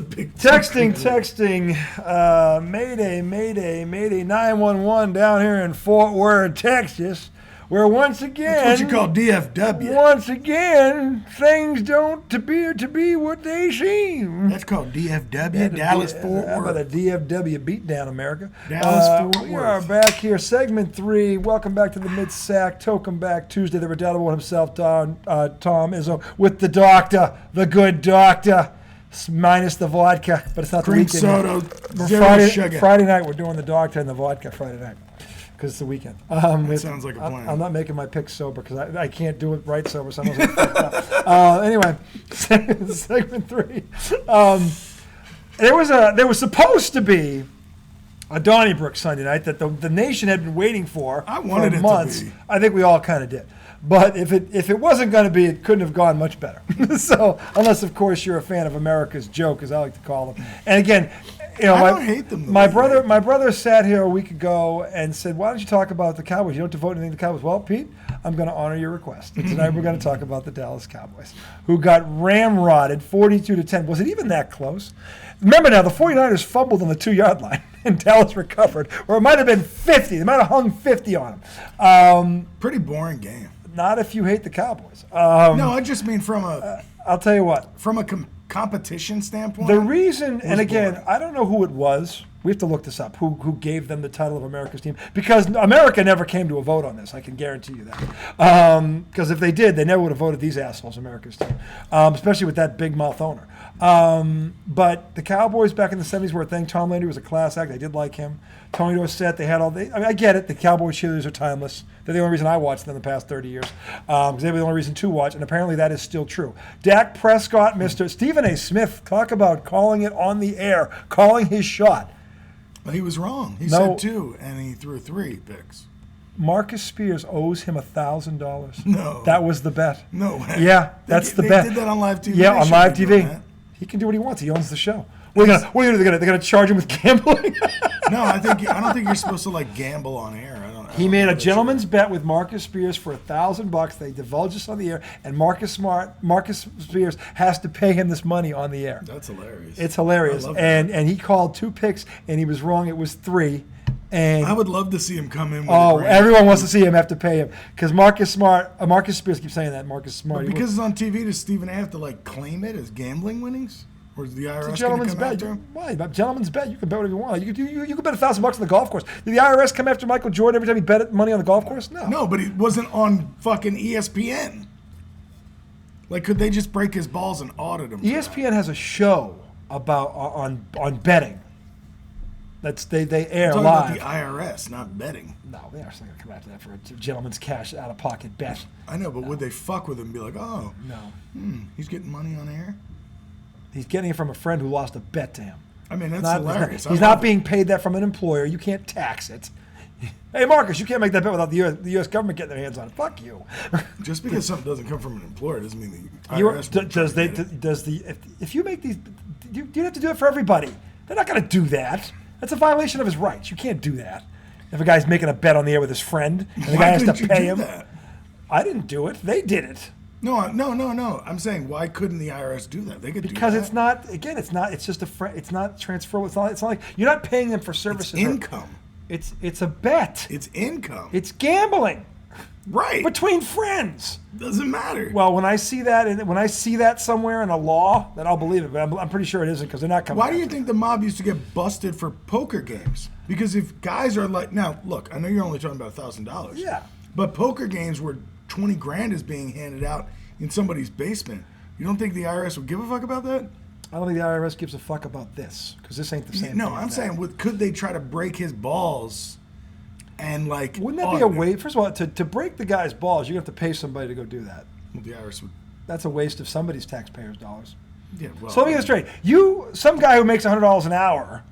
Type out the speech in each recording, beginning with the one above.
Texting. Mayday, 911 down here in Fort Worth, Texas, where once again... That's what you call DFW. Once again, things don't appear to be what they seem. That's called DFW, Dallas-Fort Worth. How about a DFW beatdown, America? Dallas-Fort Worth. We are back here, segment 3. Welcome back to the Mid-Sack. Token back Tuesday, the redoubtable himself, Tom Izzo, with the doctor, the good doctor. Minus the vodka, but it's not Cream the weekend. soda, zero sugar. Friday night, we're doing the doctor and the vodka Friday night because it's the weekend. That sounds like a plan. I'm not making my picks sober because I can't do it right sober, so I'm not up. Anyway, segment 3. There was supposed to be a Donnybrook Sunday night that the nation had been waiting for months. To be. I think we all kind of did. But if it wasn't going to be, it couldn't have gone much better. So, unless, of course, you're a fan of America's joke, as I like to call them. And again, I don't hate them. My brother sat here a week ago and said, "Why don't you talk about the Cowboys? You don't devote anything to the Cowboys." Well, Pete, I'm going to honor your request. And tonight we're going to talk about the Dallas Cowboys, who got ramrodded 42-10. Was it even that close? Remember now, the 49ers fumbled on the 2-yard line, and Dallas recovered. Or it might have been 50. They might have hung 50 on them. Pretty boring game. Not if you hate the Cowboys. No, I just mean from a... I'll tell you what. From a competition standpoint. The reason, and again, boring. I don't know who it was. We have to look this up. Who gave them the title of America's team? Because America never came to a vote on this. I can guarantee you that. Because if they did, they never would have voted these assholes America's team, especially with that big mouth owner. But the Cowboys back in the 70s were a thing. Tom Landry was a class act. I did like him. Tony Dorsett, they had all the... I mean, I get it. The Cowboys cheerleaders are timeless. They're the only reason I watched them in the past 30 years. Because they were the only reason to watch, and apparently that is still true. Dak Prescott, Mr. Stephen A. Smith, talk about calling it on the air, calling his shot. Well, he was wrong. He said 2, and he threw 3 picks. Marcus Spears owes him $1,000. No. That was the bet. No way. Yeah, that's the bet. They did that on live TV. Yeah, on live TV. He can do what he wants. He owns the show. What are they gonna do? They're gonna charge him with gambling? No, I don't think you're supposed to gamble on air. He made a gentleman's bet with Marcus Spears for $1,000. They divulge this on the air, and Marcus Spears has to pay him this money on the air. That's hilarious. It's hilarious. I love that. And he called 2 picks, and he was wrong. It was 3. And I would love to see him come in. Everyone wants to see him have to pay him because Marcus Spears keeps saying that. Marcus Smart. But because it's on TV, does Stephen A. have to claim it as gambling winnings? Or is the IRS going to come after him? Why? Gentleman's bet. You can bet whatever you want. You could bet $1,000 on the golf course. Did the IRS come after Michael Jordan every time he bet money on the golf course? No. No, but he wasn't on fucking ESPN. Could they just break his balls and audit him? ESPN has a show about on betting. They air I'm live. talking about the IRS, not betting. No, the IRS not going to come after that for a gentleman's cash out of pocket bet. I know, but would they fuck with him and be like, oh, no, he's getting money on air? He's getting it from a friend who lost a bet to him. I mean, that's hilarious. He's not being paid that from an employer. You can't tax it. Hey, Marcus, you can't make that bet without the U.S. government getting their hands on it. Fuck you. Just because something doesn't come from an employer doesn't mean the IRS if you make these, you have to do it for everybody. They're not going to do that. That's a violation of his rights. You can't do that. If a guy's making a bet on the air with his friend and the guy has to pay him. That? I didn't do it. They did it. No. I'm saying, why couldn't the IRS do that? They could because do that. It's not. Again, it's not. It's just it's not transferable. It's not like you're not paying them for services. It's income. It's a bet. It's income. It's gambling. Right. Between friends. Doesn't matter. Well, when I see that somewhere in a law, then I'll believe it. But I'm pretty sure it isn't because they're not coming. Why do you think the mob used to get busted for poker games? Because if guys are now look, I know you're only talking about $1,000. Yeah. But poker games where $20,000 is being handed out in somebody's basement, you don't think the IRS would give a fuck about that? I don't think the IRS gives a fuck about this because this ain't the same. No, thing I'm saying, could they try to break his balls? And wouldn't that be a way? First of all, to break the guy's balls, you have to pay somebody to go do that. Well, the IRS would. That's a waste of somebody's taxpayers' dollars. Yeah. Well, so let me get it straight. Some guy who makes $100 an hour,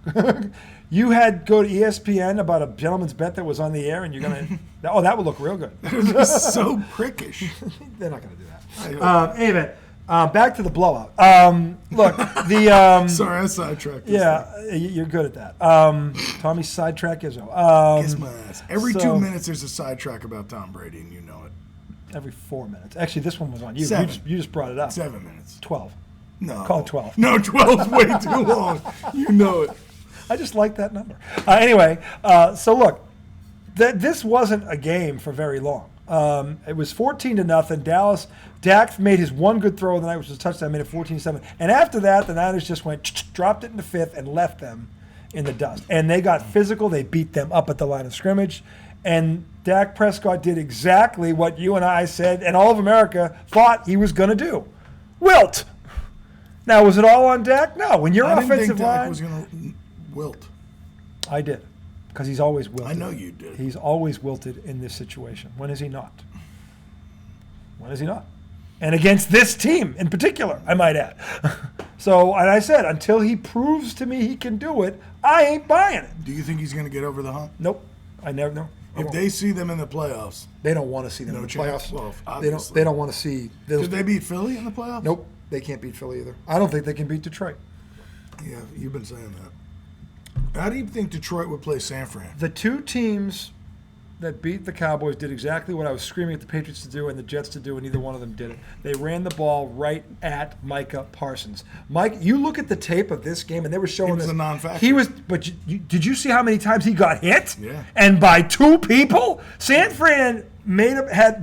you had go to ESPN about a gentleman's bet that was on the air, and you're gonna. That would look real good. So prickish. They're not gonna do that. Anyway. Back to the blowout. Look, the sorry, I sidetracked. Yeah, you're good at that. Tommy sidetrack Izzo. Kiss my ass. Every 2 minutes, there's a sidetrack about Tom Brady, and you know it. Every 4 minutes. Actually, this one was on you. 7. You just brought it up. 7 minutes. 12. No. Call it 12. No, 12's way too long. You know it. I just like that number. Anyway, so look, this wasn't a game for very long. It was 14-0. Dak made his one good throw of the night, which was a touchdown, made it 14-7. And after that, the Niners just dropped it in the fifth and left them in the dust. And they got physical. They beat them up at the line of scrimmage. And Dak Prescott did exactly what you and I said and all of America thought he was going to do. Wilt. Now, was it all on Dak? No. When your offensive line... I didn't think Dak was going to wilt. I did. Because he's always wilted. I know you did. He's always wilted in this situation. When is he not? When is he not? And against this team in particular, I might add. So, and I said, until he proves to me he can do it, I ain't buying it. Do you think he's going to get over the hump? Nope. I never know. If they see them in the playoffs, they don't want to see them in the chance. playoffs. Well, obviously. They don't want to see. Could they beat Philly in the playoffs? Nope. They can't beat Philly either. I don't think they can beat Detroit. Yeah, you've been saying that. How do you think Detroit would play San Fran? The two teams that beat the Cowboys did exactly what I was screaming at the Patriots to do and the Jets to do, and neither one of them did it. They ran the ball right at Micah Parsons. Mike, you look at the tape of this game, and they were showing He was this. a non-factor. He was, but did you see how many times he got hit? Yeah. And by two people? San Fran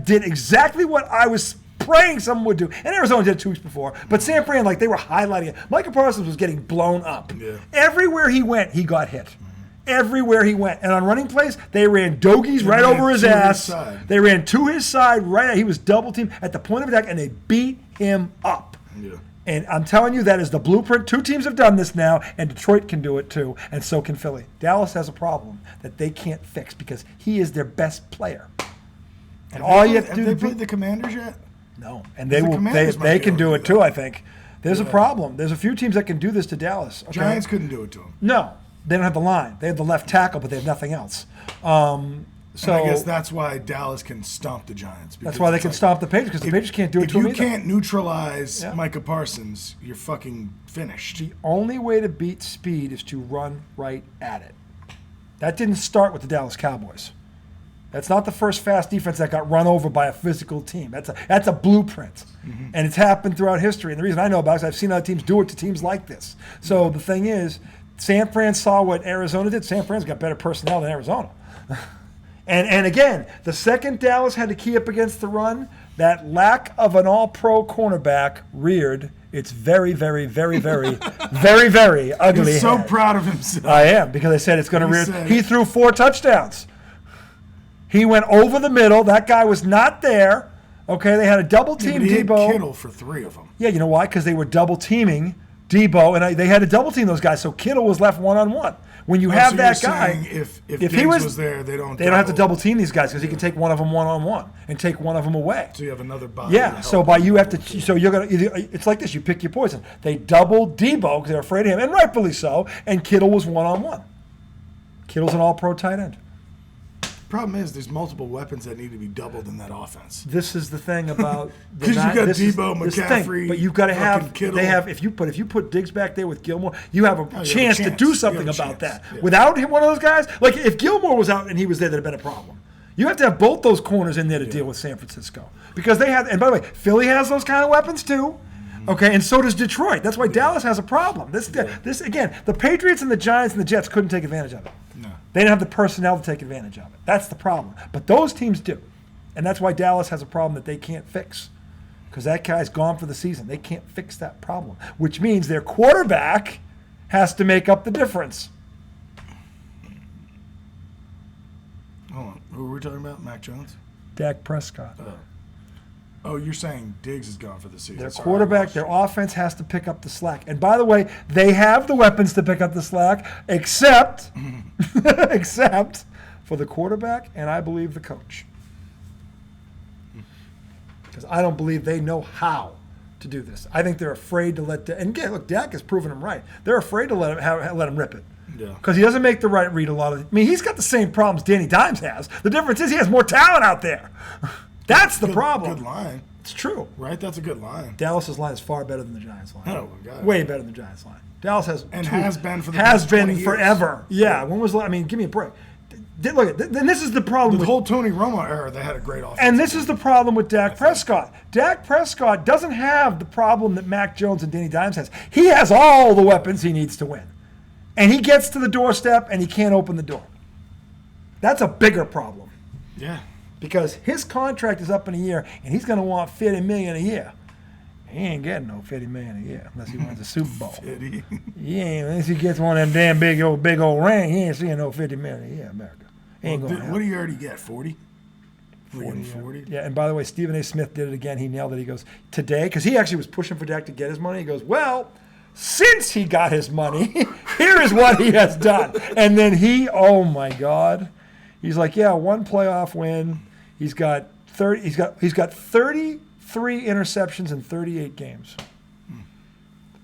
did exactly what I was praying someone would do. And Arizona did it 2 weeks before. But San Fran, they were highlighting it. Micah Parsons was getting blown up. Yeah. Everywhere he went, he got hit. Everywhere he went. And on running plays, they ran dogies right over his ass. They ran to his side right. He was double teamed at the point of attack, and they beat him up. Yeah. And I'm telling you, that is the blueprint. Two teams have done this now, and Detroit can do it too, and so can Philly. Dallas has a problem that they can't fix because he is their best player. And all you have to do have they played the Commanders yet? No, and they can do it too, I think. There's a problem. There's a few teams that can do this to Dallas. Okay? Giants couldn't do it to him. No. They don't have the line. They have the left tackle, but they have nothing else. So I guess that's why Dallas can stomp the Giants. That's why they can stomp the Patriots, because the Patriots can't do it to them either. If you can't neutralize Micah Parsons, you're fucking finished. The only way to beat speed is to run right at it. That didn't start with the Dallas Cowboys. That's not the first fast defense that got run over by a physical team. That's a blueprint. Mm-hmm. And it's happened throughout history. And the reason I know about it is I've seen other teams do it to teams like this. So the thing is, San Fran saw what Arizona did. San Fran's got better personnel than Arizona. and again, the second Dallas had to key up against the run, that lack of an all-pro cornerback reared its very, very, very, very, very, very ugly He's so head. proud of himself. I am, because I said it's going to rear. He threw 4 touchdowns. He went over the middle. That guy was not there. Okay, they had a double team Debo. Hit Kittle for 3 of them. Yeah, you know why? Because they were double teaming Debo, and they had to double team those guys. So Kittle was left one-on-one. When you have that guy, if he was there, they don't have to double team these guys because he can take one of them one-on-one and take one of them away. So you have another body. Yeah. So you're gonna. It's like this. You pick your poison. They doubled Debo because they're afraid of him, and rightfully so. And Kittle was one-on-one. Kittle's an all-pro tight end. Problem is, there's multiple weapons that need to be doubled in that offense. This is the thing about because you got Debo, McCaffrey, but you've got to have Kittle. They have if you put Diggs back there with Gilmore, you have a chance to do something about that. Yeah. Without him, one of those guys, like if Gilmore was out and he was there, that'd have been a problem. You have to have both those corners in there to deal with San Francisco because they have. And by the way, Philly has those kind of weapons too. Okay, and so does Detroit. That's why Dallas has a problem. This again, the Patriots and the Giants and the Jets couldn't take advantage of it. No. They didn't have the personnel to take advantage of it. That's the problem. But those teams do. And that's why Dallas has a problem that they can't fix. Because that guy's gone for the season. They can't fix that problem. Which means their quarterback has to make up the difference. Hold on. Who were we talking about? Mac Jones? Dak Prescott. Oh, you're saying Diggs is gone for the season. Their quarterback, their offense has to pick up the slack. And by the way, they have the weapons to pick up the slack, except for the quarterback and I believe the coach. Because I don't believe they know how to do this. I think they're afraid to let and again, look, Dak has proven him right. They're afraid to let him rip it. Yeah. Because he doesn't make the right read a lot of. I mean, he's got the same problems Danny Dimes has. The difference is he has more talent out there. That's the problem. Good line. It's true. Right? That's a good line. Dallas's line is far better than the Giants' line. Oh, my God. Way better than the Giants' line. Dallas has has been for the past 20 years. forever. Yeah. When was? I mean, give me a break. Look, and this is the problem. The whole Tony Romo era, they had a great offense. And this is the problem with Dak Prescott. Dak Prescott doesn't have the problem that Mac Jones and Danny Dimes has. He has all the weapons he needs to win. And he gets to the doorstep and he can't open the door. That's a bigger problem. Yeah. Because his contract is up in a year and he's going to want $50 million a year. He ain't getting no $50 million a year unless he wins a Super Bowl. He ain't, unless he gets one of them damn big old ring, he ain't seeing no $50 million a year, America. Ain't going to What do you already get, 40? 40. Yeah, and by the way, Stephen A. Smith did it again. He nailed it. He goes, today, because he actually was pushing for Dak to get his money, he goes, well, since he got his money, here is what he has done. And then oh my God, he's like, yeah, one playoff win. He's got 33 interceptions in 38 games.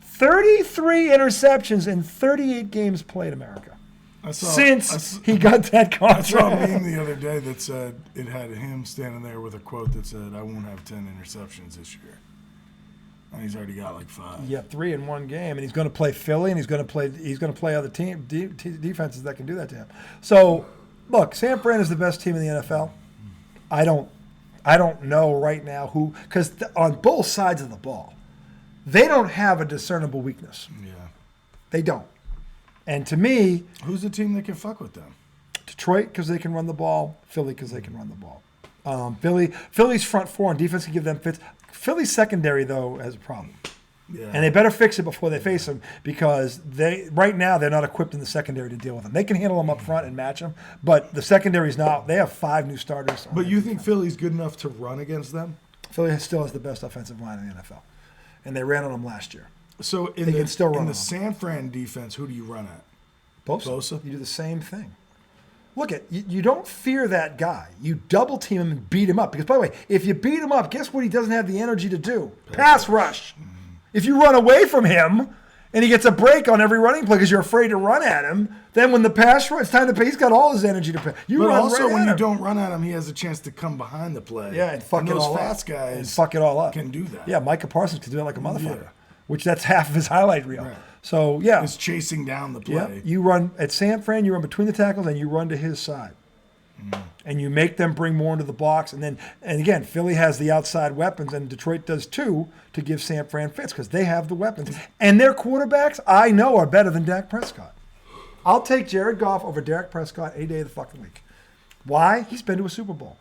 33 interceptions in 38 games played, America. He got that contract. I saw a meme the other day that said it had him standing there with a quote that said, I won't have 10 interceptions this year. And he's already got like 5. Yeah, 3 in one game, and he's going to play Philly, and he's going to play other defenses that can do that to him. So, look, San Fran is the best team in the NFL. I don't know right now who, because on both sides of the ball, they don't have a discernible weakness. Yeah, they don't. And to me, who's the team that can fuck with them? Detroit, because they can run the ball. Philly, because they can run the ball. Philly's front four on defense can give them fits. Philly's secondary, though, has a problem. Yeah. And they better fix it before they face them, because right now they're not equipped in the secondary to deal with them. They can handle them up front and match them, but the secondary's not. They have 5 new starters. But you think Philly's good enough to run against them? Philly still has the best offensive line in the NFL, and they ran on them last year. So in the San Fran defense, who do you run at? Bosa. You do the same thing. Look, you don't fear that guy. You double team him and beat him up. Because, by the way, if you beat him up, guess what he doesn't have the energy to do? Pass rush. Mm-hmm. If you run away from him and he gets a break on every running play because you're afraid to run at him, then when the pass rush, it's time to pay. He's got all his energy to pay. But also, when you don't run at him, he has a chance to come behind the play. Yeah, and fuck it all up. Those fast guys and fuck it all up. Can do that. Yeah, Micah Parsons can do that like a motherfucker, which that's half of his highlight reel. Right. So, yeah. He's chasing down the play. Yeah. You run at San Fran, you run between the tackles, and you run to his side. And you make them bring more into the box. And again, Philly has the outside weapons, and Detroit does too, to give San Fran fits because they have the weapons. And their quarterbacks, I know, are better than Dak Prescott. I'll take Jared Goff over Dak Prescott any day of the fucking week. Why? He's been to a Super Bowl.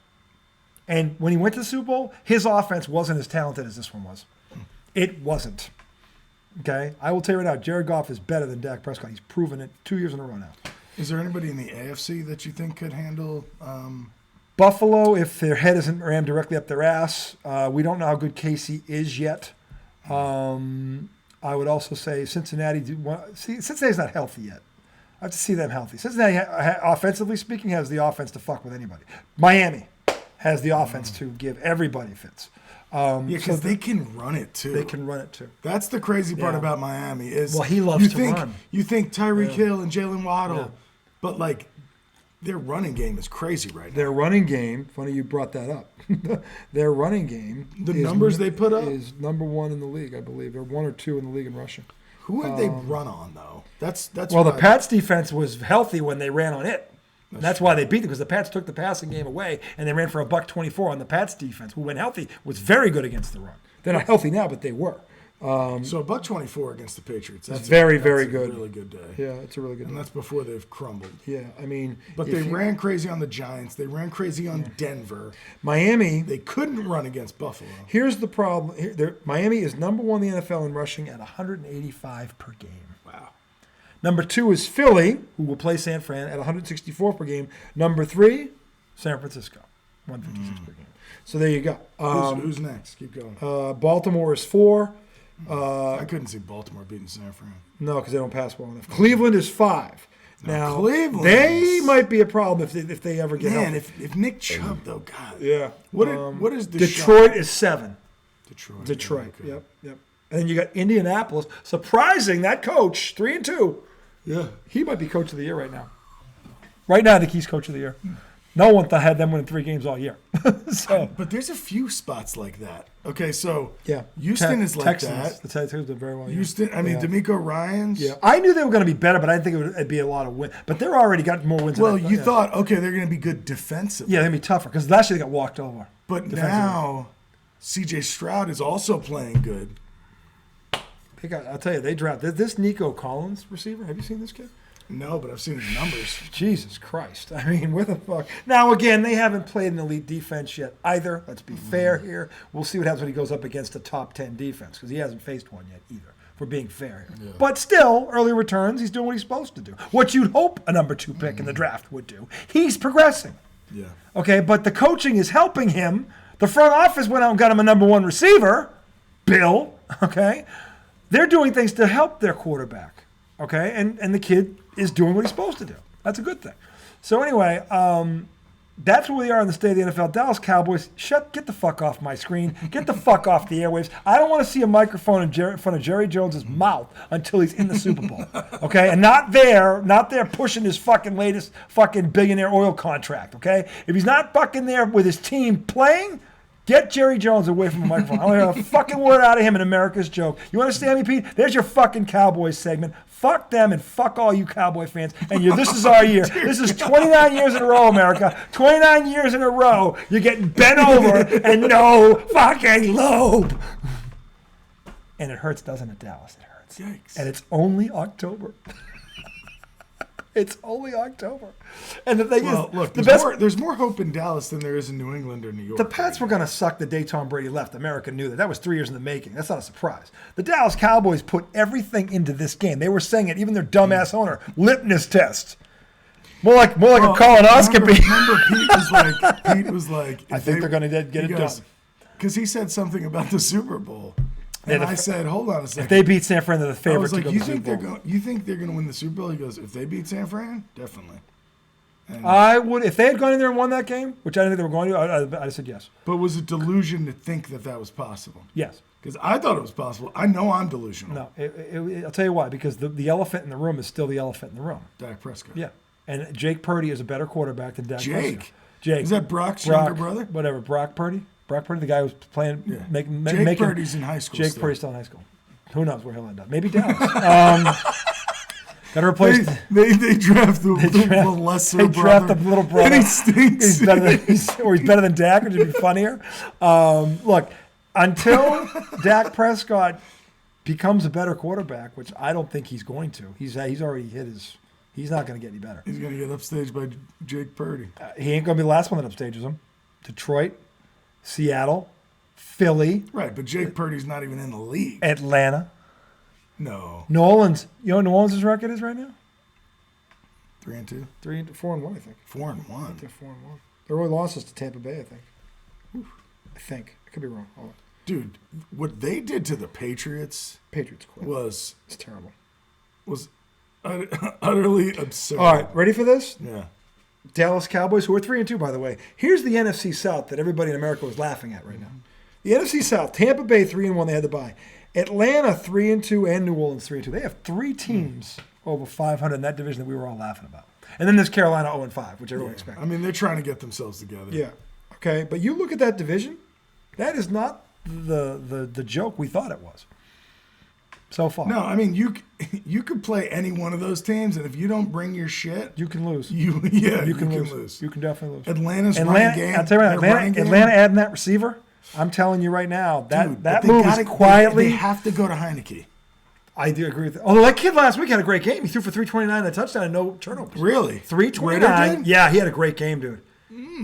And when he went to the Super Bowl, his offense wasn't as talented as this one was. It wasn't. Okay? I will tell you right now, Jared Goff is better than Dak Prescott. He's proven it 2 years in a row now. Is there anybody in the AFC that you think could handle Buffalo, if their head isn't rammed directly up their ass? We don't know how good Casey is yet. I would also say Cincinnati. Cincinnati's not healthy yet. I have to see them healthy. Cincinnati, offensively speaking, has the offense to fuck with anybody. Miami has the offense to give everybody fits. Because they can run it too. They can run it too. That's the crazy part about Miami is he loves to run. You think Tyreek Hill and Jalen Waddle, but like their running game is crazy right now. Their running game, funny you brought that up. Their running game, numbers they put up is number 1 in the league, I believe. They're 1 or 2 in the league in rushing. Who have they run on though? That's well, the Pats defense was healthy when they ran on it. That's why they beat them, because the Pats took the passing game away and they ran for $124 on the Pats defense, who, when healthy, was very good against the run. They're not healthy now, but they were. So $124 against the Patriots. That's very good. Really good day. Yeah, it's a really good day. And that's before they've crumbled. Yeah, I mean. But they ran crazy on the Giants. They ran crazy on Denver. Miami. They couldn't run against Buffalo. Here's the problem. Miami is number 1 in the NFL in rushing at 185 per game. Wow. Number 2 is Philly, who will play San Fran at 164 per game. Number 3, San Francisco, 156 per game. So there you go. Who's next? Keep going. Baltimore is 4. I couldn't see Baltimore beating San Fran. No, because they don't pass well enough. Cleveland is 5. Now, Cleveland, they might be a problem if they ever get healthy. If Nick Chubb, though, God. Yeah. What is Detroit is 7. Detroit. Okay. Yep. And then you got Indianapolis. Surprising, that coach, 3-2. Yeah. He might be coach of the year right now. Right now, I think he's coach of the year. No one had them winning 3 games all year. So, But there's a few spots like that. Okay, so yeah. Houston is like Texans. that. The Texans did very well. Houston, I mean, Yeah. D'Amico Ryans. Yeah, I knew they were going to be better, but I didn't think it'd be a lot of wins. But they're already got more wins. Well, than you thought, okay, they're going to be good defensively. yeah, they're going to be tougher because last year they got walked over. But now, C.J. Stroud is also playing good. I'll tell you, they drafted this Nico Collins receiver. Have you seen this kid? No, but I've seen his numbers. Jesus Christ. I mean, where the fuck? Now, again, they haven't played an elite defense yet either. Let's be fair here. We'll see what happens when he goes up against a top 10 defense because he hasn't faced one yet either, for being fair here. Yeah. But still, early returns, he's doing what he's supposed to do. What you'd hope a number 2 pick in the draft would do. He's progressing. Yeah. Okay, but the coaching is helping him. The front office went out and got him a number 1 receiver, Bill, okay? They're doing things to help their quarterback, okay? And the kid is doing what he's supposed to do. That's a good thing. So anyway, that's where we are in the state of the NFL. Dallas Cowboys, get the fuck off my screen. Get the fuck off the airwaves. I don't want to see a microphone in front of Jerry Jones's mouth until he's in the Super Bowl, okay? And not there pushing his fucking latest fucking billionaire oil contract, okay? If he's not fucking there with his team playing, get Jerry Jones away from the microphone. I don't hear a fucking word out of him in America's Joke. You understand me, Pete? There's your fucking Cowboys segment. Fuck them and fuck all you Cowboy fans. And this is our year. This is 29 years in a row, America. 29 years in a row. You're getting bent over and no fucking lobe. And it hurts, doesn't it, Dallas? It hurts. Yikes. And it's only October. It's only October. And the thing Well, is, look, there's more hope in Dallas than there is in New England or New York. the Pats were going to suck the day Tom Brady left. America knew that. That was 3 years in the making. That's not a surprise. The Dallas Cowboys put everything into this game. They were saying it, even their dumbass owner, litmus test. More like a colonoscopy. Remember, Pete was like, I think they're going to get it done. Because he said something about the Super Bowl. And I said, hold on a second. If they beat San Fran, they're the I favorite was like, to go to the Super Bowl. you think they're going to win the Super Bowl? He goes, if they beat San Fran, definitely. And, I would, if they had gone in there and won that game, which I didn't think they were going to, I said yes. but was it delusion to think that was possible? Yes. Because I thought it was possible. I know I'm delusional. No, I'll tell you why. Because the elephant in the room is still the elephant in the room. Dak Prescott. Yeah. And Jake Purdy is a better quarterback than Dak Prescott. Jake. Is that Brock's younger brother? Whatever. Brock Purdy, the guy who was playing, Yeah. making. Jake Purdy's in high school. Jake Purdy's still in high school. Who knows where he'll end up? Maybe Dallas. Got to replace. They draft the lesser They brother. draft the little brother. And he stinks. He's better than Dak, which would be funnier. Look, until Dak Prescott becomes a better quarterback, which I don't think he's going to. He's already hit his. He's not going to get any better. He's going to get upstaged by Jake Purdy. He ain't going to be the last one that upstages him. Detroit, Seattle, Philly. Right, but Jake Purdy's not even in the league. Atlanta. No. New Orleans. You know what New Orleans' record is right now? 3-2. 4-1, I think. 4-1. They're 4-1. Their only losses to Tampa Bay, I think. I think. I could be wrong. Hold on. Dude, what they did to the Patriots Patriots quit. was It's terrible. utterly absurd. All right, ready for this? Yeah. Dallas Cowboys, who are 3-2, by the way. Here's the NFC South that everybody in America was laughing at right now. The NFC South, Tampa Bay 3-1, they had to buy. Atlanta 3-2 and New Orleans 3-2. They have 3 teams over 500 in that division that we were all laughing about. And then there's Carolina 0-5, which everyone expected. I mean, they're trying to get themselves together. Yeah. Okay, but you look at that division, that is not the joke we thought it was so far. No, I mean, you could play any one of those teams, and if you don't bring your shit, You can lose. you can lose. You can definitely lose. Atlanta's running game. I'll tell you right, Atlanta adding that receiver, I'm telling you right now, that move is quietly. They have to go to Heineke. I do agree with that. Although that kid last week had a great game. He threw for 329 and a touchdown and no turnovers. Really? 329. Yeah, he had a great game, dude.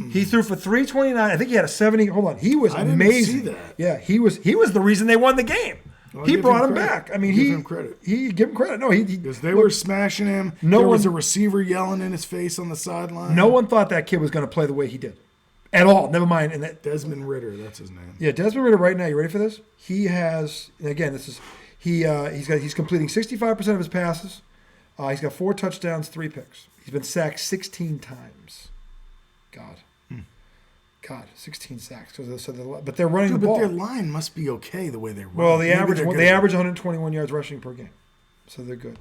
He threw for 329. I think he had a 70. Hold on. He was amazing. didn't see that. Yeah, he was the reason they won the game. Well, he brought him credit. back. I mean, give him credit. He give him credit. No, because they were smashing him. There was a receiver yelling in his face on the sideline. No one thought that kid was going to play the way he did, at all. Never mind. And that Desmond Ridder, that's his name. Yeah, Desmond Ridder. Right now, you ready for this? He has. And again, this is he's completing 65% of his passes. He's got 4 touchdowns, 3 picks. He's been sacked 16 times. God, 16 sacks. But they're running the ball. But their line must be okay the way they run. Well, they average 121 yards rushing per game, so they're good.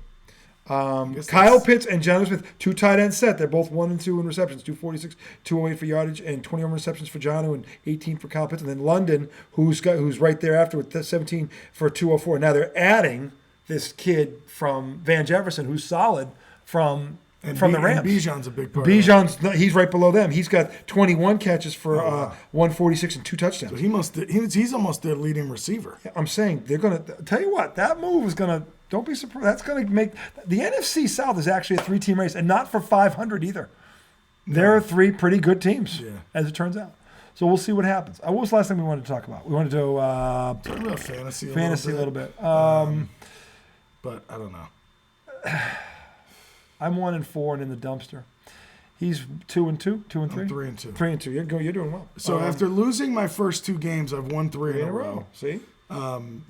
guess Kyle that's- Pitts and Jonathan Smith, 2 tight end set. They're both 1 and 2 in receptions, 246, 208 for yardage, and 21 receptions for Jonnu and 18 for Kyle Pitts. And then London, who's right there after with 17 for 204. Now they're adding this kid from Van Jefferson, who's solid from the Rams. And Bijan's a big part of that. Bijan's he's right below them. He's got 21 catches for 146 and 2 touchdowns. So he's almost their leading receiver. I'm saying they're going to tell you what, that move is going to, don't be surprised. That's going to make the NFC South is actually a 3-team race, and not for 500 either. There are 3 pretty good teams, as it turns out. So we'll see what happens. What was the last thing we wanted to talk about? We wanted to Talk about fantasy fantasy a little bit. But I don't know. I'm 1 and 4 and in the dumpster. He's 2 and 2, 2 and 3, I'm 3 and 2. 3 and 2. You're doing well. So after losing my first 2 games, I've won 3 in a row. See,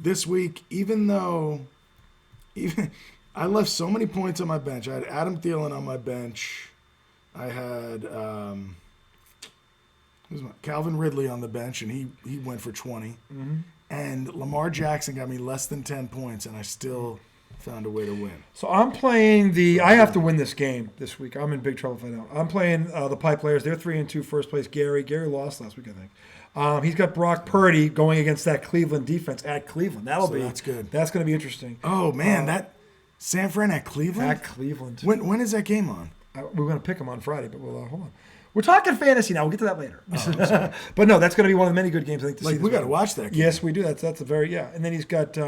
This week, even I left so many points on my bench. I had Adam Thielen on my bench. I had Calvin Ridley on the bench, and he went for 20. Mm-hmm. And Lamar Jackson got me less than 10 points, and I still found a way to win. So I'm playing I have to win this game this week. I'm in big trouble if I don't. I'm playing the Pie Players. They're 3 and 2, first place. Gary lost last week, I think. He's got Brock Purdy going against that Cleveland defense at Cleveland. That's good. That's going to be interesting. Oh man, that San Fran at Cleveland. At Cleveland. When is that game on? We're going to pick him on Friday, but we'll hold on. We're talking fantasy now. We'll get to that later. Oh, but no, that's going to be one of the many good games I think to see. We got to watch that game. Yes, we do. That's a very And then he's got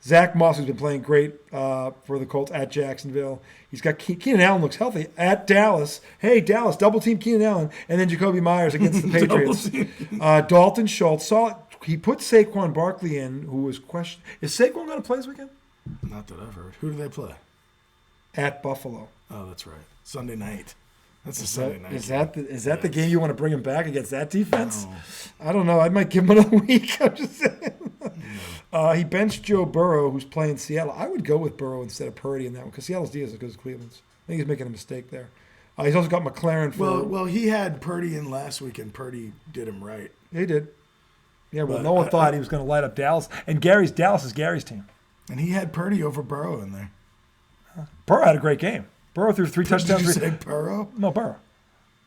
Zach Moss, who's been playing great for the Colts at Jacksonville. He's got Keenan Allen, looks healthy at Dallas. Hey, Dallas, double team Keenan Allen, and then Jacoby Myers against the Patriots. Dalton Schultz he put Saquon Barkley in, who was questioned. Is Saquon going to play this weekend? Not that I've heard. Who do they play? At Buffalo. Oh, that's right. Sunday night. That's a Sunday night. Is that the game you want to bring him back against that defense? No. I don't know. I might give him another week. I'm just saying. No. He benched Joe Burrow, who's playing Seattle. I would go with Burrow instead of Purdy in that one because Seattle's D is as good as Cleveland's. I think he's making a mistake there. He's also got McLaren for. Well, he had Purdy in last week, and Purdy did him right. He did. Yeah, well, no one thought he was going to light up Dallas, and Dallas is Gary's team. And he had Purdy over Burrow in there. Burrow had a great game. Burrow threw 3 touchdowns. Did you say Burrow? No, Burrow.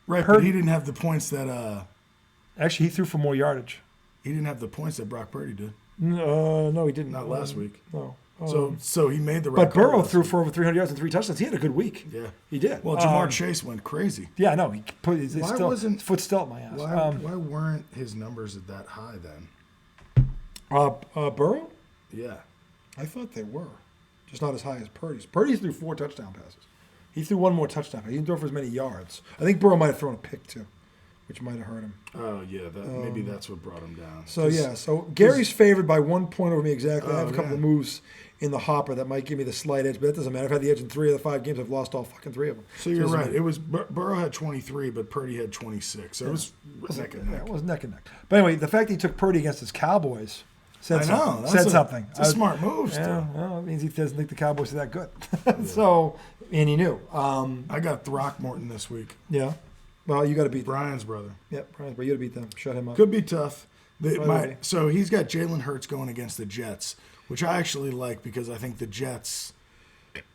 Right, but he didn't have the points that. Actually, he threw for more yardage. He didn't have the points that Brock Purdy did. No, he didn't. Not last week. No. So he made the right. But Burrow threw for over 300 yards and 3 touchdowns. He had a good week. Yeah, he did. Well, Jamar Chase went crazy. Yeah, I know. He put his foot still up my ass. Why weren't his numbers at that high then? Burrow? Yeah, I thought they were, just not as high as Purdy's. Purdy threw 4 touchdown passes. He threw 1 more touchdown. He didn't throw for as many yards. I think Burrow might have thrown a pick too, which might have hurt him. Oh yeah, maybe that's what brought him down. So Gary's favored by 1 point over me exactly. I have a couple of moves in the hopper that might give me the slight edge, but that doesn't matter. I've had the edge in 3 of the 5 games. I've lost all fucking 3 of them. So you're right. It was Burrow had 23, but Purdy had 26. So it was neck and neck. It was neck and neck. But anyway, the fact that he took Purdy against his Cowboys said something. It's a smart move. Yeah, well, it means he doesn't think the Cowboys are that good. And he knew. I got Throckmorton this week. Yeah. Well, you got to beat Brian's brother. Yep, Brian's brother. You got to beat them. Shut him up. Could be tough. So he's got Jalen Hurts going against the Jets, which I actually like because I think the Jets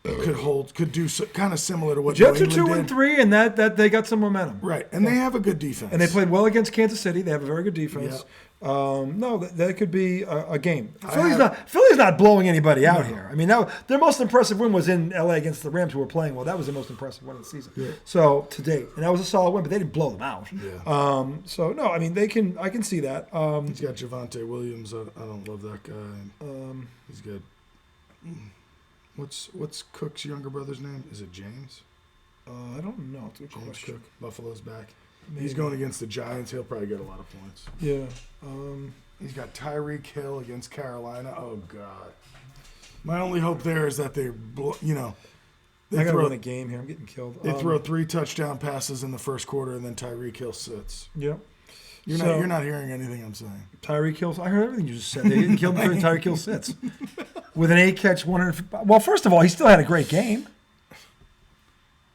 could do kind of similar to what the Jets New are England 2 and 3, and that they got some momentum. Right, and they have a good defense. And they played well against Kansas City. They have a very good defense. No, that could be a game. Philly's not blowing anybody out here. I mean, their most impressive win was in L.A. against the Rams, who were playing well. That was the most impressive win of the season. Yeah. So to date, and that was a solid win, but they didn't blow them out. Yeah. So no, I mean I can see that. He's got Javonte Williams. I don't love that guy. He's good. What's Cook's younger brother's name? Is it James? I don't know. It's a good James question. Cook. Buffalo's back. Maybe. He's going against the Giants. He'll probably get a lot of points. Yeah. He's got Tyreek Hill against Carolina. Oh God. My only hope there is that I gotta win a game here. I'm getting killed. They throw 3 touchdown passes in the first quarter, and then Tyreek Hill sits. Yep. You're not hearing anything I'm saying. Tyreek Hill. I heard everything you just said. They didn't kill him. Tyreek Hill sits with an 8-catch, 150. Well, first of all, he still had a great game.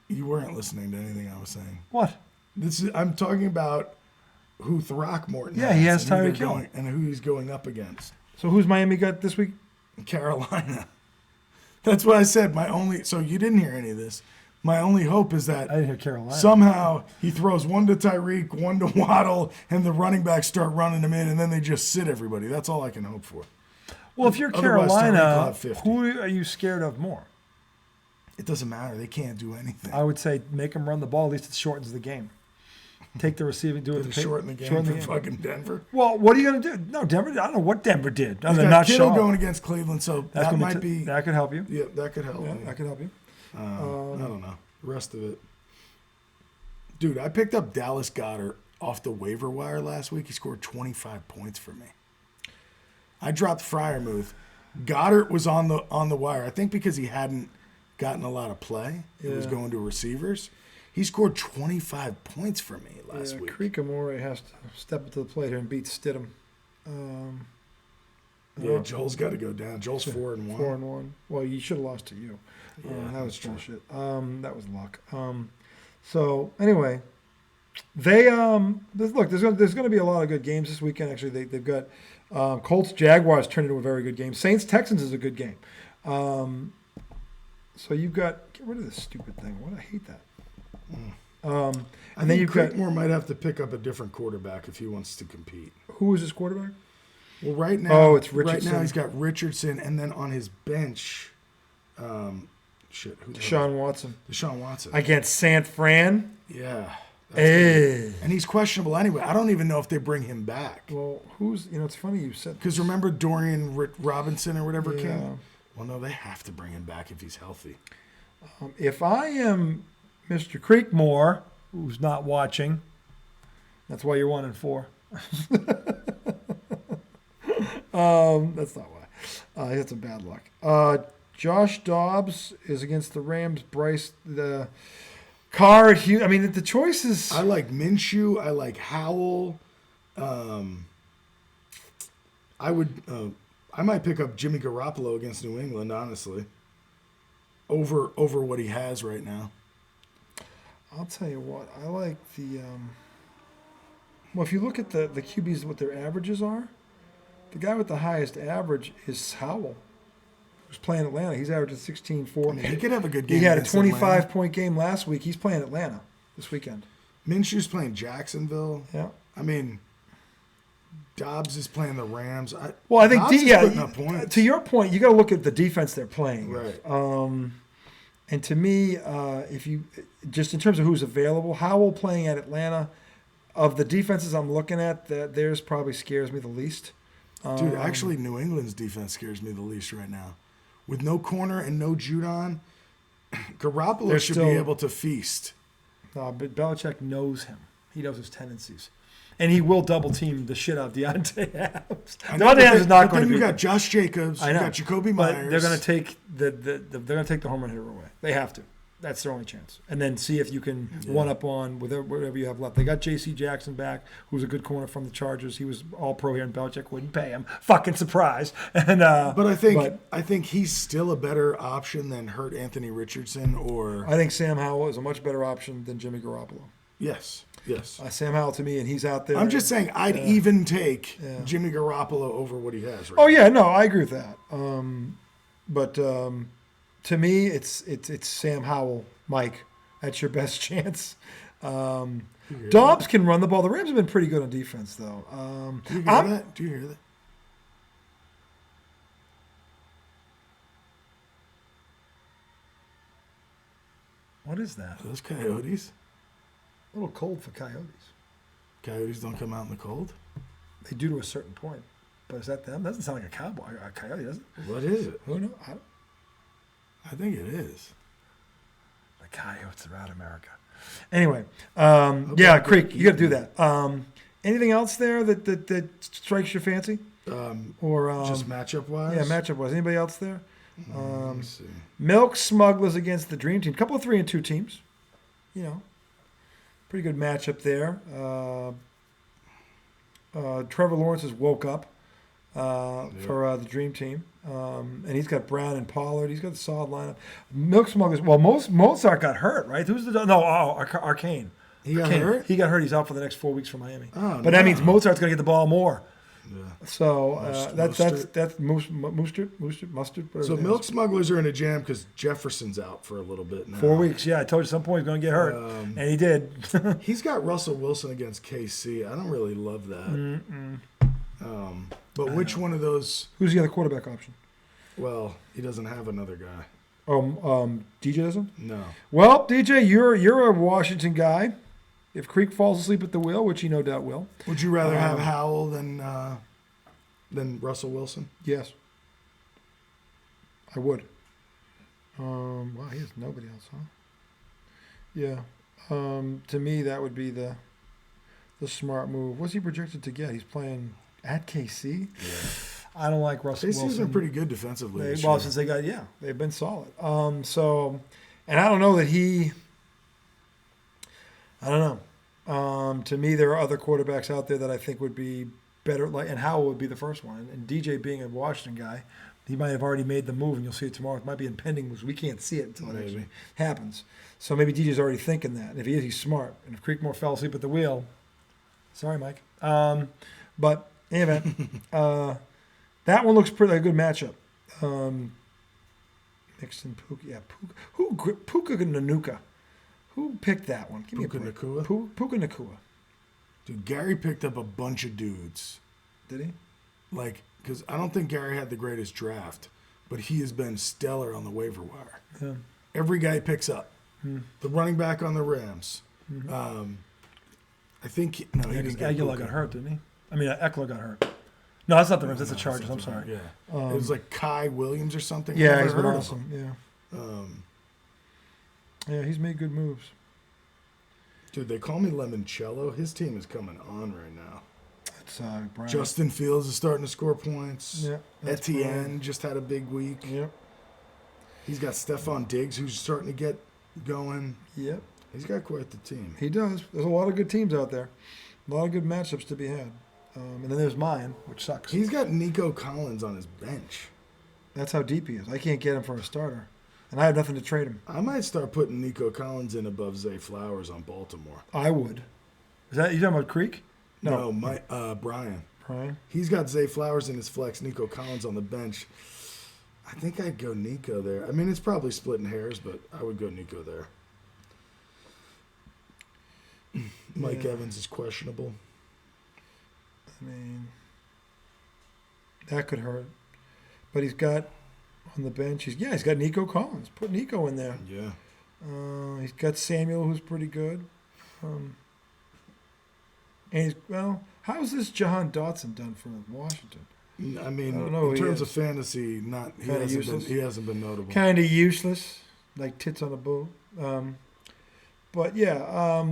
You weren't listening to anything I was saying. What? I'm talking about who Throckmorton. Yeah, he has Tyreek Hill, and who he's going up against. So who's Miami got this week? Carolina. That's what I said. So you didn't hear any of this. My only hope is that I didn't hear Carolina. somehow he throws one to Tyreek, one to Waddle, and the running backs start running them in, and then they just sit everybody. That's all I can hope for. Well, if you're Otherwise, Tyreek will Carolina, have 50. who are you scared of more? It doesn't matter. They can't do anything. I would say make them run the ball. At least it shortens the game. Take the receiving, do it. Did it shorten the game for fucking Denver? Well, what are you going to do? No, Denver. I don't know what Denver did. He's got Not Kittle show. going against Cleveland, so that might be. That could help you. Yeah, that could help. Yeah, that could help you. I don't know. The rest of it. Dude, I picked up Dallas Goedert off the waiver wire last week. He scored 25 points for me. I dropped Freiermuth. Goddard was on the wire. I think because he hadn't gotten a lot of play. It was going to receivers. He scored 25 points for me last week. Creek Amore has to step up to the plate here and beat Stidham. Joel's got to go down. Joel's 4-1. 4-1. Well, you should have lost to you. Yeah, that was bullshit. That was luck. So anyway, they look. There's going to be a lot of good games this weekend. Actually, they've got Colts Jaguars turned into a very good game. Saints Texans is a good game. So you've got get rid of this stupid thing. What I hate that. And then you've got Crickmore might have to pick up a different quarterback if he wants to compete. Who is his quarterback? Well, right now, it's Richardson. Right now he's got Richardson, and then on his bench, Deshaun Watson. Deshaun Watson against San Fran. Yeah. And he's questionable anyway. I don't even know if they bring him back. Well, it's funny you said because remember Dorian Robinson or whatever came. Well, no, they have to bring him back if he's healthy. If I am Mr. Creekmore, who's not watching, that's why you're 1-4. That's not why. He had some bad luck. Josh Dobbs is against the Rams. Bryce the Card. I mean, the choices. I like Minshew. I like Howell. I might pick up Jimmy Garoppolo against New England, honestly. Over what he has right now. I'll tell you what. I like the. Well, if you look at the QBs, what their averages are, the guy with the highest average is Howell, who's playing Atlanta. He's averaging 16-4. I mean, he could have a good game. He had a 25-point game last week. He's playing Atlanta this weekend. Minshew's playing Jacksonville. Yeah. I mean, Dobbs is playing the Rams. I think putting up points. To your point, you got to look at the defense they're playing. Right. And to me, if you just in terms of who's available, Howell playing at Atlanta, of the defenses I'm looking at, theirs probably scares me the least. Dude, actually, New England's defense scares me the least right now. With no corner and no Judon, Garoppolo should be able to feast. No, but Belichick knows him. He knows his tendencies. And he will double team the shit out of Deontay Adams. Deontay Adams is not going to be. You got Josh Jacobs. You got Jacoby Myers. But they're going to take the home run hitter away. They have to. That's their only chance. And then see if you can one up on whatever you have left. They got J.C. Jackson back, who's a good corner from the Chargers. He was all pro here, and Belichick wouldn't pay him. Fucking surprise. And but I think he's still a better option than hurt Anthony Richardson or. I think Sam Howell is a much better option than Jimmy Garoppolo. Yes. Sam Howell to me, and he's out there. I'm just saying I'd even take Jimmy Garoppolo over what he has. Right now. Yeah, no, I agree with that. But to me, it's Sam Howell, Mike. That's your best chance. Dobbs can run the ball. The Rams have been pretty good on defense, though. Do you hear that? Do you hear that? What is that? Those coyotes. A little cold for coyotes. Coyotes don't come out in the cold? They do to a certain point. But is that them? That doesn't sound like a coyote, does it? What is it? Who knows? I think it is. The coyotes around America. Anyway, Creek, you got to do that. Anything else there that strikes your fancy? Just matchup wise? Yeah, matchup wise. Anybody else there? Let me see. Milk Smugglers against the Dream Team. A couple of 3-2 teams. Pretty good matchup there. Trevor Lawrence has woke up for the Dream Team. And he's got Brown and Pollard. He's got the solid lineup. Milk Smugglers. Well, Mozart got hurt, right? Arcane. He got hurt? He got hurt. He's out for the next 4 weeks for Miami. That means Mozart's going to get the ball more. Yeah. So that's Mostert. mustard. Whatever So his name milk is. smugglers are in a jam because Jefferson's out for a little bit now. 4 weeks. Yeah, I told you at some point he's going to get hurt, and he did. He's got Russell Wilson against KC. I don't really love that. But which one of those? Who's the other quarterback option? Well, he doesn't have another guy. DJ doesn't. No. Well, DJ, you're a Washington guy. If Creek falls asleep at the wheel, which he no doubt will. Would you rather have Howell than Russell Wilson? Yes, I would. Wow, he has nobody else, huh? Yeah. To me, that would be the smart move. What's he projected to get? He's playing at KC. Yeah. I don't like Russell Wilson. KC's been pretty good defensively. Well, since they got they've been solid. And I don't know that he. I don't know. To me, there are other quarterbacks out there that I think would be better. And Howell would be the first one. And DJ being a Washington guy, he might have already made the move, and you'll see it tomorrow. It might be impending because we can't see it until it actually happens. So maybe DJ's already thinking that. And if he is, he's smart. And if Creekmore fell asleep at the wheel, sorry, Mike. But in any event, that one looks pretty a good matchup. Mixon, Puka, Puka Nanuka. Who picked that one? Give Puka me a break. Nacua? Puka Nakua. Dude, Gary picked up a bunch of dudes. Did he? Because I don't think Gary had the greatest draft, but he has been stellar on the waiver wire. Yeah. Every guy he picks up. The running back on the Rams. I think he didn't get Aguilar Puka. got hurt, didn't he? I mean, Eckler got hurt. No, that's not the Rams. That's the Chargers. I'm sorry. Yeah. It was like Kai Williams or something. Yeah, Never he's been heard of awesome. him. Yeah. Yeah, he's made good moves. Dude, they call me Lemoncello. His team is coming on right now. It's Brian. Justin Fields is starting to score points. Yeah, that's Etienne Brian. just had a big week. Yep. He's got Stephon Diggs who's starting to get going. Yep. He's got quite the team. He does. There's a lot of good teams out there. A lot of good matchups to be had. And then there's mine, which sucks. He's got Nico Collins on his bench. That's how deep he is. I can't get him for a starter. And I have nothing to trade him. I might start putting Nico Collins in above Zay Flowers on Baltimore. I would. Is that you talking about Creek? No, Brian. Brian? He's got Zay Flowers in his flex, Nico Collins on the bench. I think I'd go Nico there. I mean, it's probably splitting hairs, but I would go Nico there. Mike Evans is questionable. I mean, that could hurt. But he's got on the bench. He's got Nico Collins. Put Nico in there. Yeah. He's got Samuel, who's pretty good. And how's this Jahan Dotson done for Washington? I mean, I don't know in who he terms is. of fantasy, he hasn't been notable. Kind of useless, like tits on a boat. But yeah,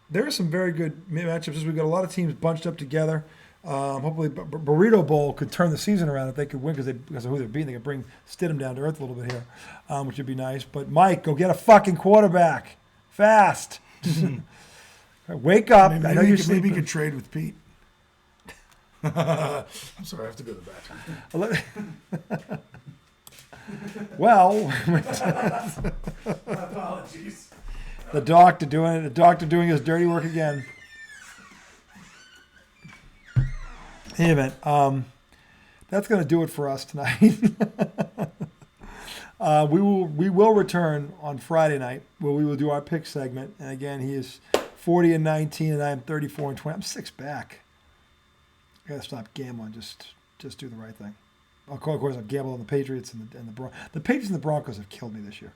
there are some very good matchups. We've got a lot of teams bunched up together. Hopefully, Burrito Bowl could turn the season around if they could win because of who they're beating. They could bring Stidham down to earth a little bit here, which would be nice. But Mike, go get a fucking quarterback fast. Wake up! I know you're sleeping. Maybe you could trade with Pete. I'm sorry, I have to go to the bathroom. Well, Apologies. the doctor doing his dirty work again. In any event, that's going to do it for us tonight. We will return on Friday night where we will do our pick segment. And again, he is 40-19, and I am 34-20. I'm 6 back. I got to stop gambling. Just do the right thing. Of course, I've gambled on the Patriots and the Broncos. The Patriots and the Broncos have killed me this year.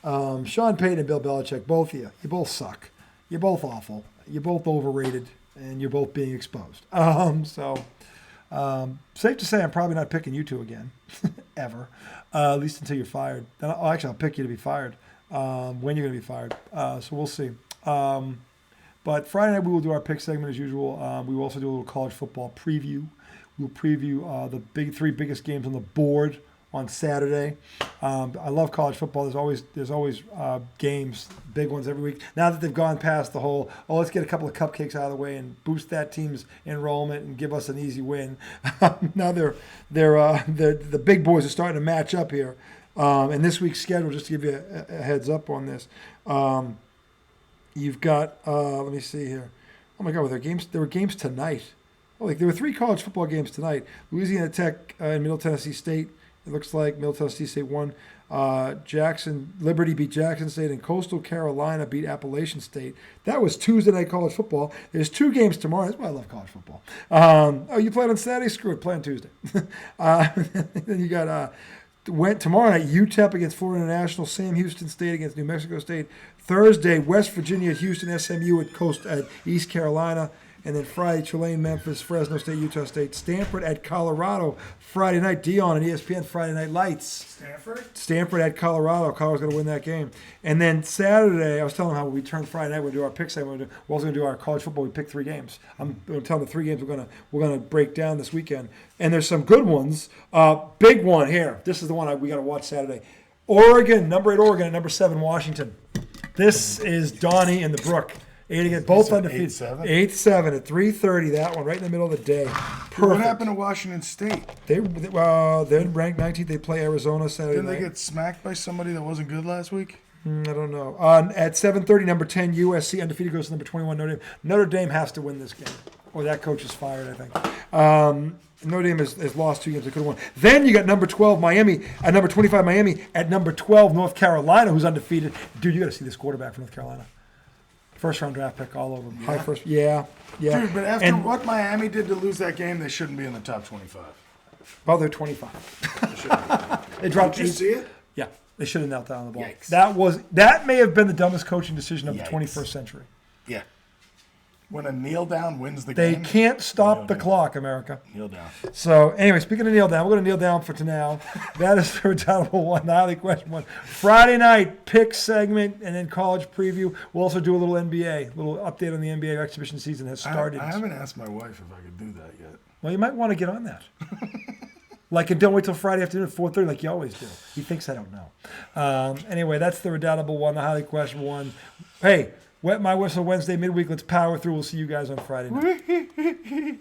Sean Payton and Bill Belichick, both of you both suck. You're both awful. You're both overrated, and you're both being exposed. Safe to say I'm probably not picking you two again, ever, at least until you're fired. I'll pick you to be fired when you're going to be fired. So we'll see. But Friday night we will do our pick segment as usual. We will also do a little college football preview. We'll preview the three biggest games on the board on Saturday. I love college football. There's always games, big ones every week. Now that they've gone past the whole, let's get a couple of cupcakes out of the way and boost that team's enrollment and give us an easy win. Now the big boys are starting to match up here. And this week's schedule, just to give you a heads up on this, you've got let me see here. Oh my God, there were games tonight. Oh, like there were 3 college football games tonight. Louisiana Tech and Middle Tennessee State. It looks like Middle Tennessee State won. Liberty beat Jackson State, and Coastal Carolina beat Appalachian State. That was Tuesday night college football. There's 2 games tomorrow. That's why I love college football. You played on Saturday? Screw it. Play on Tuesday. Then you got tomorrow night, UTEP against Florida International, Sam Houston State against New Mexico State. Thursday, West Virginia at Houston, SMU at East Carolina. And then Friday, Tulane, Memphis, Fresno State, Utah State, Stanford at Colorado. Friday night, Dion and ESPN Friday Night Lights. Stanford at Colorado. Colorado's going to win that game. And then Saturday, I was telling them how we turn Friday night. We're going to do our pick segment. We're also going to do our college football. We pick 3 games. I'm going to tell them the 3 games we're going to break down this weekend. And there's some good ones. Big one here. This is the one we got to watch Saturday. Oregon, number 8 Oregon, and number 7 Washington. This is Donnie and the Brook. 8 again, both undefeated. 8-7 at 3:30. That one right in the middle of the day. Perfect. What happened to Washington State? They're ranked 19th. They play Arizona Saturday night. Didn't they get smacked by somebody that wasn't good last week? I don't know. At 7:30, number 10 USC undefeated goes to number 21 Notre Dame. Notre Dame has to win this game, or that coach is fired, I think. Notre Dame has lost 2 games they could have won. Then you got number 12 Miami, at number 25 Miami, at number 12 North Carolina, who's undefeated. Dude, you got to see this quarterback from North Carolina. First round draft pick all over. Yeah. High first. Yeah. Dude, but after what Miami did to lose that game, they shouldn't be in the top 25. Well, they're 25. They dropped. Did you see it? Yeah, they should have knelt down on the ball. Yikes. That may have been the dumbest coaching decision of the 21st century. Yeah. When a kneel down wins the They game. They can't stop the clock, America. Kneel down. So, anyway, speaking of kneel down, we're going to kneel down for now. That is the redoubtable one, the highly questioned one. Friday night pick segment and then college preview. We'll also do a little NBA, a little update on the NBA exhibition season has started. I haven't asked my wife if I could do that yet. Well, you might want to get on that. And don't wait till Friday afternoon at 4:30 like you always do. He thinks I don't know. Anyway, that's the redoubtable one, the highly questionable one. Hey, Wet My Whistle Wednesday midweek. Let's power through. We'll see you guys on Friday night.